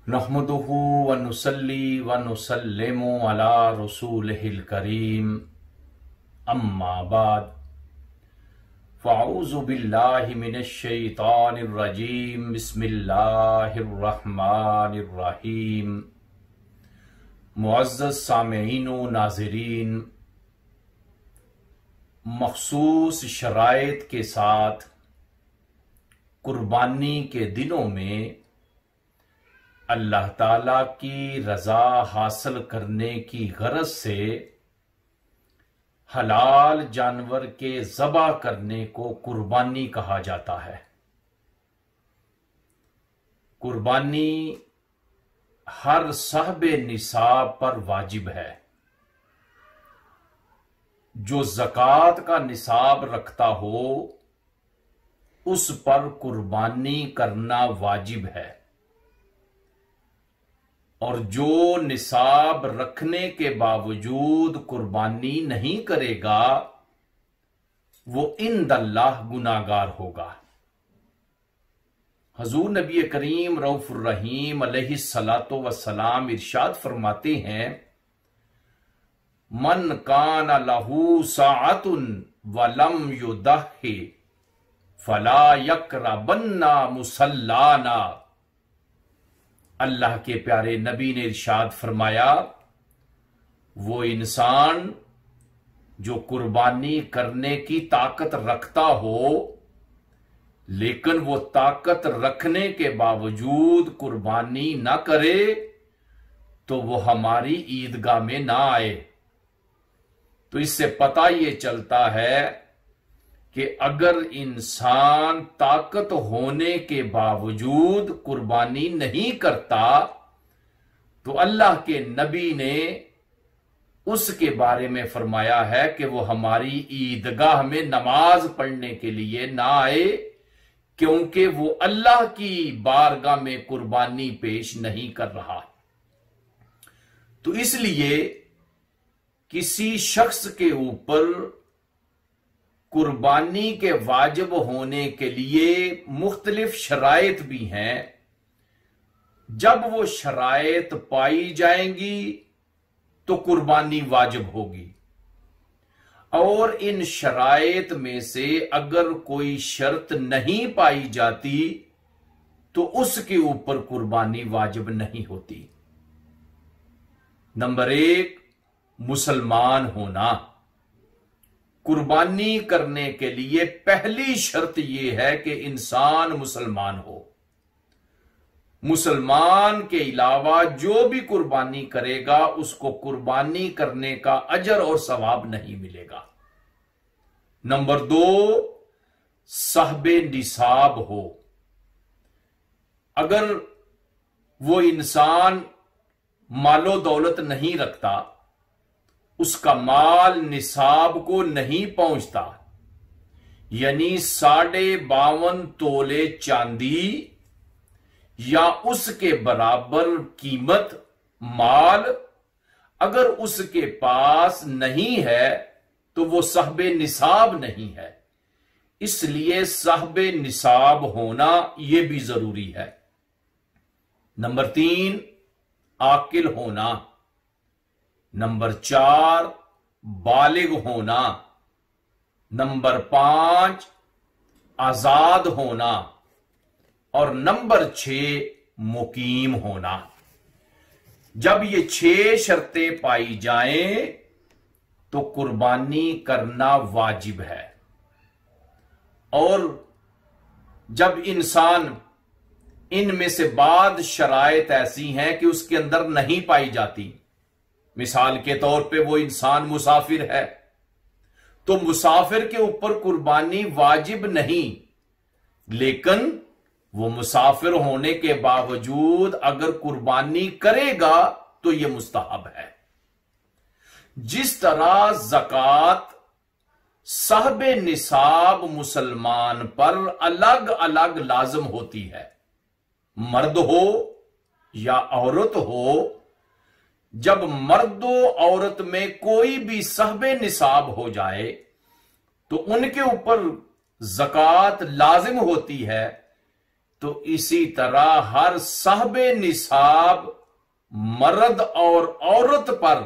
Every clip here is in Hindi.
नहमदुहु व नुसल्ली व नुसल्लिमु अला रसूलिहिल करीम अम्मा बाद फ़अऊज़ु बिल्लाहि मिनश शैतानिर रजीम बिस्मिल्लाहिर रहमानिर रहीम। मुअज़्ज़ज़ सामिईन व नाज़रीन, मख़सूस शराइत के साथ कुर्बानी के दिनों में अल्लाह ताला की रज़ा हासिल करने की गरज से हलाल जानवर के ज़बा करने को कुर्बानी कहा जाता है। कुर्बानी हर साहिबे निसाब पर वाजिब है। जो ज़कात का निसाब रखता हो उस पर कुर्बानी करना वाजिब है, और जो निसाब रखने के बावजूद कुर्बानी नहीं करेगा वो इंदल्लाह गुनाहगार होगा। हजूर नबी करीम रऊफुर रहीम अलैहिस्सलातु वस्सलाम इरशाद फरमाते हैं, मन कान लहू साअतुन वलम युदहि फला यकरबन्ना मुसल्लाना। अल्लाह के प्यारे नबी ने इरशाद फरमाया, वो इंसान जो कुर्बानी करने की ताकत रखता हो लेकिन वो ताकत रखने के बावजूद कुर्बानी ना करे तो वो हमारी ईदगाह में ना आए। तो इससे पता ये चलता है कि अगर इंसान ताकत होने के बावजूद कुर्बानी नहीं करता तो अल्लाह के नबी ने उसके बारे में फरमाया है कि वो हमारी ईदगाह में नमाज पढ़ने के लिए ना आए, क्योंकि वो अल्लाह की बारगाह में कुर्बानी पेश नहीं कर रहा। तो इसलिए किसी शख्स के ऊपर कुर्बानी के वाजिब होने के लिए मुख्तलिफ शराइत भी हैं। जब वो शराइत पाई जाएंगी तो कुर्बानी वाजिब होगी, और इन शराइत में से अगर कोई शर्त नहीं पाई जाती तो उसके ऊपर कुर्बानी वाजिब नहीं होती। नंबर 1, मुसलमान होना। कुर्बानी करने के लिए पहली शर्त यह है कि इंसान मुसलमान हो। मुसलमान के अलावा जो भी कुर्बानी करेगा उसको कुर्बानी करने का अजर और सवाब नहीं मिलेगा। नंबर 2, साहिबे निसाब हो। अगर वो इंसान मालो दौलत नहीं रखता, उसका माल निसाब को नहीं पहुंचता, यानी 52.5 तोले चांदी या उसके बराबर कीमत माल अगर उसके पास नहीं है तो वो साहिबे निसाब नहीं है। इसलिए साहिबे निसाब होना यह भी जरूरी है। नंबर 3, आकिल होना। नंबर 4, बालिग होना। नंबर 5, आजाद होना। और नंबर 6, मुकीम होना। जब ये 6 शर्तें पाई जाएं तो कुर्बानी करना वाजिब है। और जब इंसान इनमें से बाद शराइत ऐसी हैं कि उसके अंदर नहीं पाई जाती, मिसाल के तौर पे वो इंसान मुसाफिर है, तो मुसाफिर के ऊपर कुर्बानी वाजिब नहीं, लेकिन वो मुसाफिर होने के बावजूद अगर कुर्बानी करेगा तो ये मुस्तहब है। जिस तरह ज़कात साहिबे निसाब मुसलमान पर अलग अलग लाजम होती है, मर्द हो या औरत हो, जब मर्दो औरत में कोई भी साहिबे निसाब हो जाए तो उनके ऊपर ज़कात लाजिम होती है। तो इसी तरह हर साहबे निसाब मर्द और औरत पर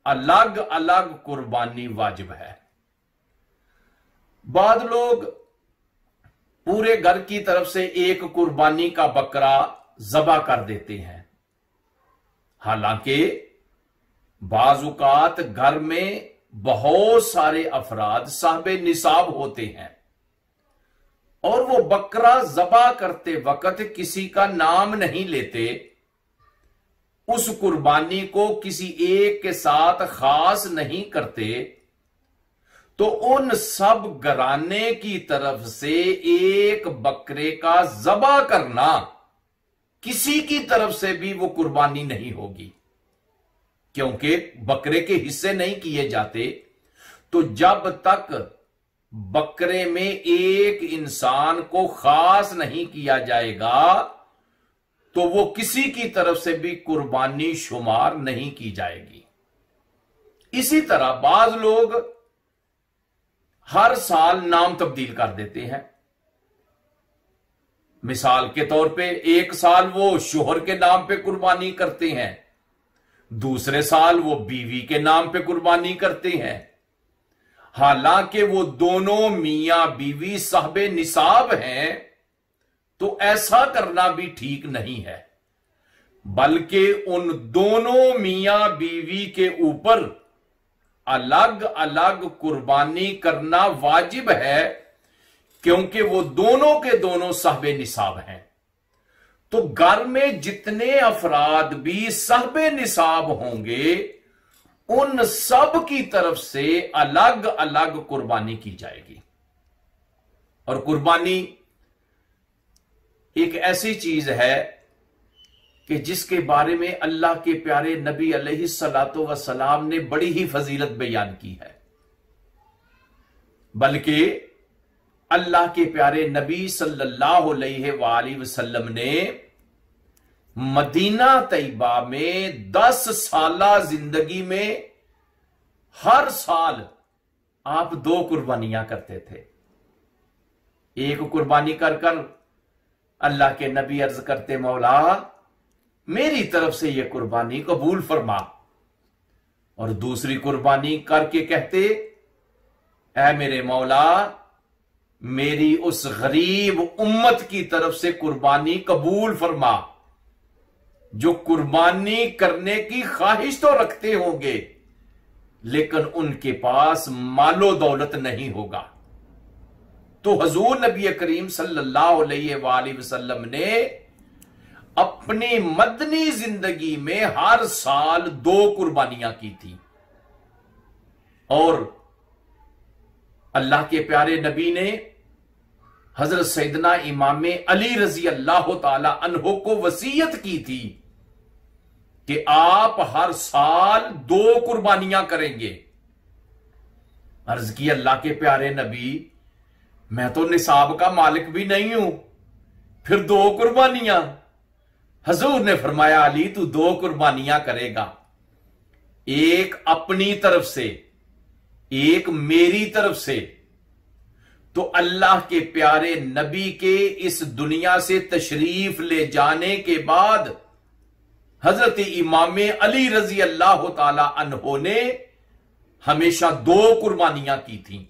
अलग अलग कुर्बानी वाजिब है। बाद लोग पूरे घर की तरफ से एक कुर्बानी का बकरा ज़बा कर देते हैं। हालांकि बाजुकात घर में बहुत सारे अफराद साहबे निसाब होते हैं और वो बकरा ज़बा करते वक्त किसी का नाम नहीं लेते, उस कुर्बानी को किसी एक के साथ खास नहीं करते, तो उन सब घराने की तरफ से एक बकरे का ज़बा करना किसी की तरफ से भी वो कुर्बानी नहीं होगी, क्योंकि बकरे के हिस्से नहीं किए जाते। तो जब तक बकरे में एक इंसान को खास नहीं किया जाएगा तो वो किसी की तरफ से भी कुर्बानी शुमार नहीं की जाएगी। इसी तरह बाज लोग हर साल नाम तब्दील कर देते हैं। मिसाल के तौर पे एक साल वो शोहर के नाम पे कुर्बानी करते हैं, दूसरे साल वो बीवी के नाम पे कुर्बानी करते हैं। हालांकि वो दोनों मियां बीवी साहबे निसाब हैं, तो ऐसा करना भी ठीक नहीं है, बल्कि उन दोनों मियां बीवी के ऊपर अलग अलग कुर्बानी करना वाजिब है, क्योंकि वो दोनों के दोनों साहबे निसाब हैं। तो घर में जितने अफराद भी साहबे निसाब होंगे उन सब की तरफ से अलग अलग कुर्बानी की जाएगी। और कुर्बानी एक ऐसी चीज है कि जिसके बारे में अल्लाह के प्यारे नबी अलैहिस्सलातु वस्सलाम ने बड़ी ही फजीलत बयान की है। बल्कि अल्लाह के प्यारे नबी सल्लल्लाहु अलैहि वसल्लम ने मदीना तैयबा में 10 साला जिंदगी में हर साल आप 2 कुर्बानियां करते थे। एक कुर्बानी कर कर अल्लाह के नबी अर्ज करते, मौला मेरी तरफ से यह कुर्बानी कबूल फरमा, और दूसरी कुर्बानी करके कहते, ऐ मेरे मौला मेरी उस गरीब उम्मत की तरफ से कुर्बानी कबूल फरमा जो कुर्बानी करने की ख्वाहिश तो रखते होंगे लेकिन उनके पास मालो दौलत नहीं होगा। तो हुजूर नबी करीम सल्लल्लाहु अलैहि वसल्लम ने अपनी मदनी जिंदगी में हर साल 2 कुर्बानियां की थी। और अल्लाह के प्यारे नबी ने हजरत सैयदना इमाम अली रजी अल्लाह ताला अन्हो को वसीयत की थी कि आप हर साल 2 कुर्बानियां करेंगे। अर्ज की, अल्लाह के प्यारे नबी मैं तो निसाब का मालिक भी नहीं हूं, फिर 2 कुर्बानियां? हजूर ने फरमाया, अली तू 2 कुर्बानियां करेगा, एक अपनी तरफ से एक मेरी तरफ से। तो अल्लाह के प्यारे नबी के इस दुनिया से तशरीफ ले जाने के बाद हजरत इमाम अली रजी अल्लाह ताला अन्हो ने हमेशा 2 कुर्बानियां की थी,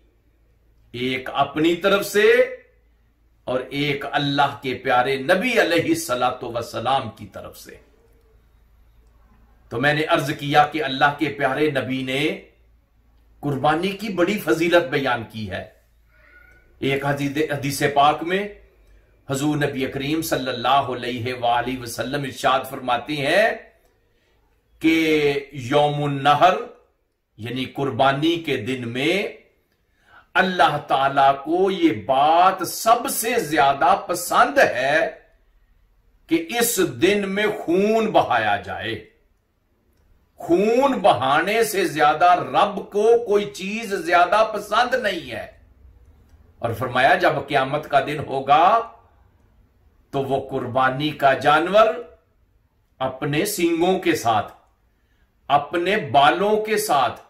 एक अपनी तरफ से और एक अल्लाह के प्यारे नबी अलैहिस्सलातु वस्सलाम की तरफ से। तो मैंने अर्ज किया कि अल्लाह के प्यारे नबी ने कुर्बानी की बड़ी फजीलत बयान की है। एक हदीस पाक में हुजूर नबी करीम सल्लल्लाहु अलैहि वसल्लम इरशाद फरमाते हैं कि यौमुन नहर यानी कुर्बानी के दिन में अल्लाह ताला को ये बात सबसे ज्यादा पसंद है कि इस दिन में खून बहाया जाए। खून बहाने से ज्यादा रब को कोई चीज ज्यादा पसंद नहीं है। और फरमाया जब क़यामत का दिन होगा तो वो कुर्बानी का जानवर अपने सींगों के साथ, अपने बालों के साथ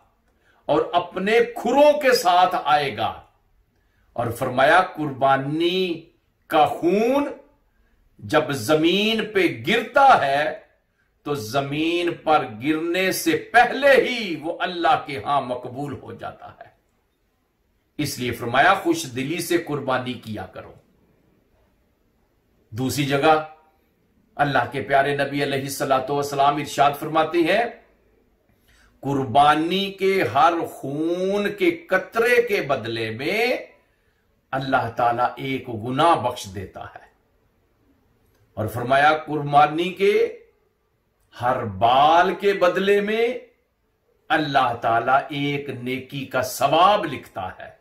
और अपने खुरों के साथ आएगा। और फरमाया कुर्बानी का खून जब जमीन पे गिरता है तो जमीन पर गिरने से पहले ही वो अल्लाह के यहां मकबूल हो जाता है। इसलिए फरमाया खुश दिली से कुर्बानी किया करो। दूसरी जगह अल्लाह के प्यारे नबी अलैहिस्सलातु वस्सलाम इरशाद फरमाते हैं, कुर्बानी के हर खून के कतरे के बदले में अल्लाह ताला एक गुनाह बख्श देता है। और फरमाया कुर्बानी के हर बाल के बदले में अल्लाह ताला एक नेकी का सवाब लिखता है।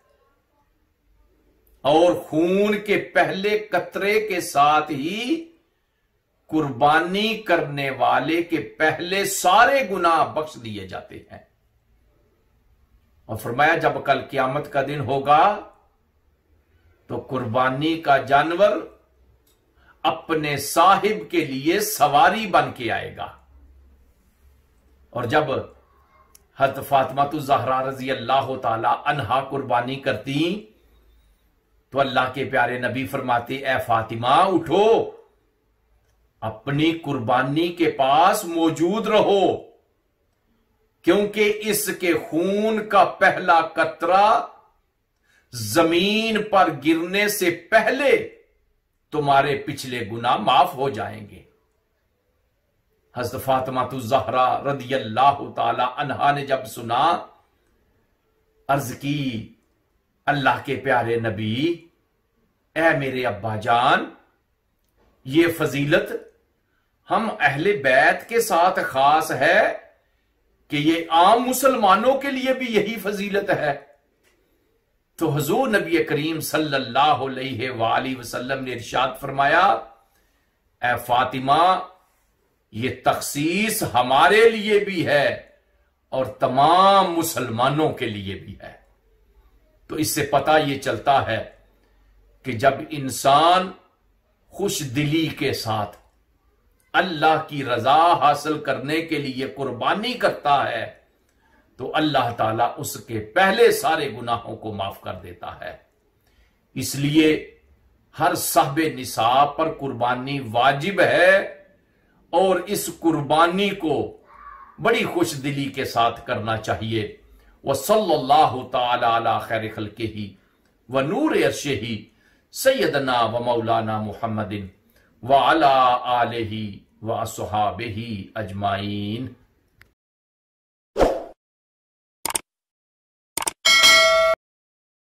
और खून के पहले कतरे के साथ ही कुर्बानी करने वाले के पहले सारे गुनाह बख्श दिए जाते हैं। और फरमाया जब कल क़यामत का दिन होगा तो कुर्बानी का जानवर अपने साहिब के लिए सवारी बन के आएगा। और जब हज़रत फातिमा ज़हरा रज़ी अल्लाह ताला अन्हा कुर्बानी करती तो अल्लाह के प्यारे नबी फरमाते, ए फातिमा उठो, अपनी कुर्बानी के पास मौजूद रहो, क्योंकि इसके खून का पहला कतरा जमीन पर गिरने से पहले तुम्हारे पिछले गुनाह माफ हो जाएंगे। हज़रत फातिमा ज़हरा रज़ियल्लाहु ताला अन्हा ने जब सुना, अर्ज की, अल्लाह के प्यारे नबी, ए मेरे अब्बा जान, ये फजीलत हम अहले बैत के साथ खास है कि ये आम मुसलमानों के लिए भी यही फजीलत है? तो हुजूर नबी करीम सल्लल्लाहु अलैहि वसल्लम ने इरशाद फरमाया, ए फातिमा, ये तखसीस हमारे लिए भी है और तमाम मुसलमानों के लिए भी है। तो इससे पता ये चलता है कि जब इंसान खुश दिली के साथ अल्लाह की रजा हासिल करने के लिए कुर्बानी करता है तो अल्लाह ताला उसके पहले सारे गुनाहों को माफ कर देता है। इसलिए हर साहिब निसाब पर कुर्बानी वाजिब है और इस कुर्बानी को बड़ी खुश दिली के साथ करना चाहिए। व सल्लल्लाहु ताला अला खैर खल्किही व नूर अर्शिही सय्यदना व मौलाना मुहम्मदिन व अला आलिही व अस्हाबिही अजमाइन।